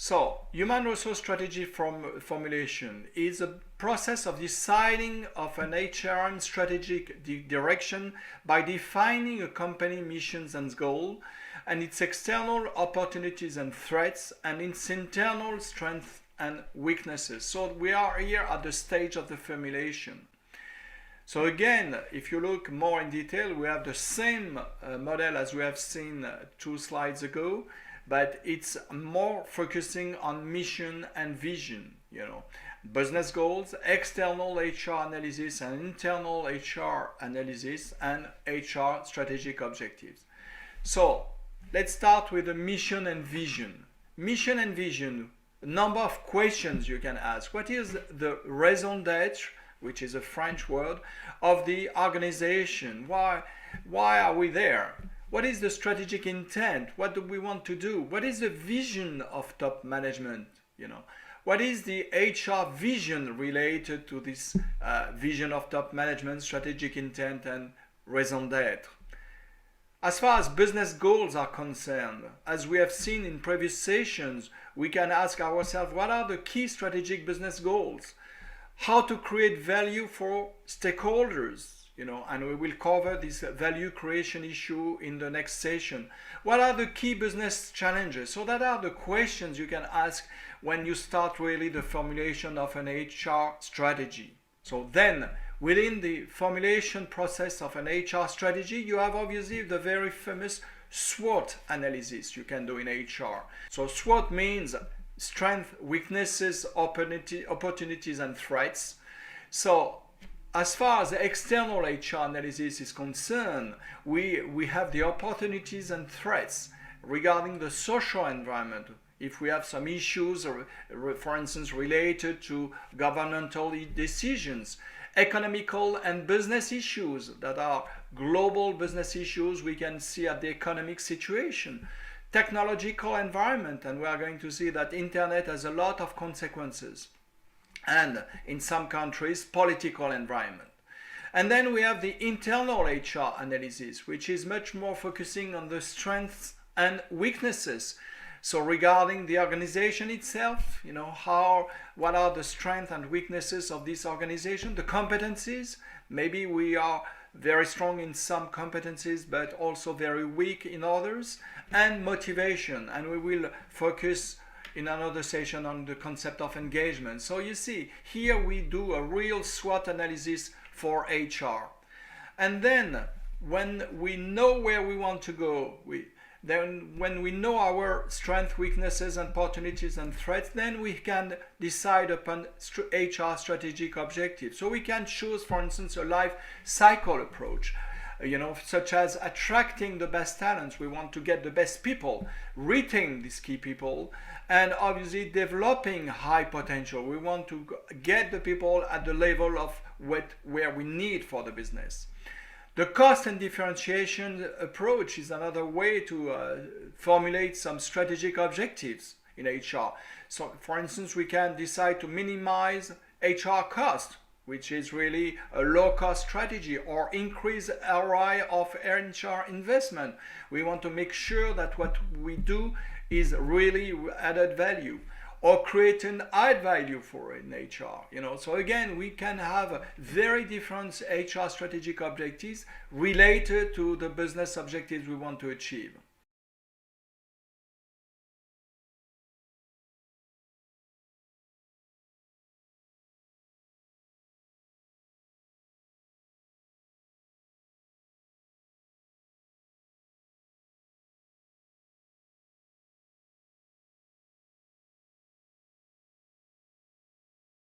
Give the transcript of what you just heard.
So, human resource strategy formulation is a process of deciding of an HRM strategic direction by defining a company missions and goal, and its external opportunities and threats, and its internal strengths and weaknesses. So we are here at the stage of the formulation. So again, if you look more in detail, we have the same model as we have seen 2 slides ago, but it's more focusing on mission and vision, business goals, external HR analysis and internal HR analysis, and HR strategic objectives. So let's start with the mission and vision. Mission and vision, a number of questions you can ask. What is the raison d'être, which is a French word, of the organization? Why are we there? What is the strategic intent? What do we want to do? What is the vision of top management? What is the HR vision related to this vision of top management, strategic intent, and raison d'être? As far as business goals are concerned, as we have seen in previous sessions, we can ask ourselves, what are the key strategic business goals? How to create value for stakeholders, and we will cover this value creation issue in the next session. What are the key business challenges? So that are the questions you can ask when you start really the formulation of an HR strategy. So then, within the formulation process of an HR strategy, you have obviously the very famous SWOT analysis you can do in HR. So SWOT means strengths, weaknesses, opportunities, and threats. So as far as the external HR analysis is concerned, we have the opportunities and threats regarding the social environment. If we have some issues, for instance, related to governmental decisions, economical and business issues that are global business issues we can see at the economic situation, technological environment, and we are going to see that internet has a lot of consequences, and in some countries, political environment. And then we have the internal HR analysis, which is much more focusing on the strengths and weaknesses. So regarding the organization itself, what are the strengths and weaknesses of this organization, the competencies, maybe we are very strong in some competencies, but also very weak in others, and motivation. And we will focus in another session on the concept of engagement. So you see, here we do a real SWOT analysis for HR. And then when we know where we want to go, when we know our strengths, weaknesses, opportunities, and threats, then we can decide upon HR strategic objectives. So we can choose, for instance, a life cycle approach, such as attracting the best talents. We want to get the best people, retain these key people, and obviously developing high potential. We want to get the people at the level of where we need for the business. The cost and differentiation approach is another way to formulate some strategic objectives in HR. So, for instance, we can decide to minimize HR cost, which is really a low-cost strategy, or increase ROI of HR investment. We want to make sure that what we do is really added value, or create an add value for in HR. So again, we can have very different HR strategic objectives related to the business objectives we want to achieve.